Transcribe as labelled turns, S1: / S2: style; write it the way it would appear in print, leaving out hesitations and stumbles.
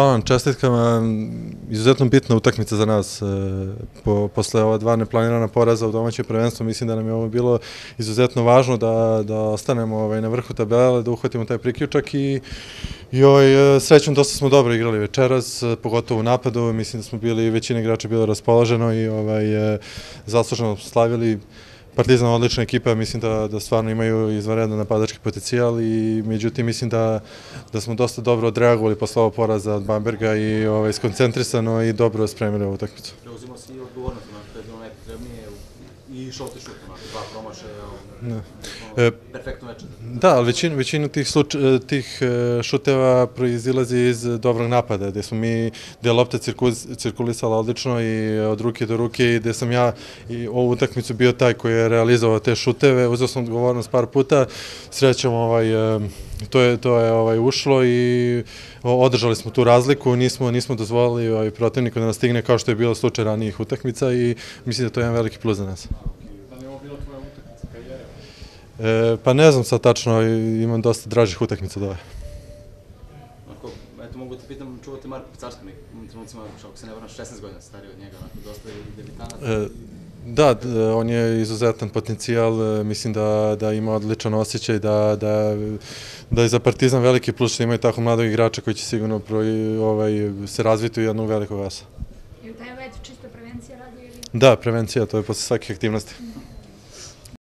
S1: Hvala vam, čestitkama, izuzetno bitna utakmica za nas. Posle ova dva neplanirana poraza u domaćem prvenstvu, mislim da nam je ovo bilo izuzetno važno da ostanemo na vrhu tabele, da uhvatimo taj priključak i srećom dosta smo dobro igrali večeras, pogotovo u napadu. Mislim da smo bili, većina igrača bilo raspoloženo i zasluženo slavili. Partizan odlična ekipa, mislim da stvarno imaju izvanredan napadački potencijal i međutim mislim da smo dosta dobro odreagovali posle ovog poraza od Bamberga i skoncentrisano i dobro spremili ovu utakmicu.
S2: Preuzimo si i odgovornost, to je bilo najpotrebnije i šut i šut, dva promašaja, perfektno večer.
S1: Da, ali većinu tih šuteva proizilazi iz dobrog napada, gde je lopta cirkulisala odlično i od ruke do ruke i gde sam ja i ovu utakmicu bio taj koji je realizovao te šuteve, uzeo sam odgovornost par puta, srećom to je ušlo i održali smo tu razliku, nismo dozvolili protivniku da nas stigne kao što je bilo slučaj ranijih utakmica i mislim da to je jedan veliki plus za nas.
S3: Da li je ovo bila tvoja utakmica karijere?
S1: Pa ne znam sad tačno, imam dosta dražih utakmica do ove.
S2: Eto, mogu te pitam, čuvate Marka Picarska nekim trenucima, ako se ne varam, 16 godina stariji od njega, dosta je debitanat.
S1: Da, on je izuzetan potencijal, mislim da ima odličan osjećaj, da je za Partizan veliki plus što imaju tako mladog igrača koji će sigurno se razviti u jednog velikog asa.
S4: Je li taj let čisto prevencija radi ili?
S1: Da, prevencija, to je posle svake aktivnosti.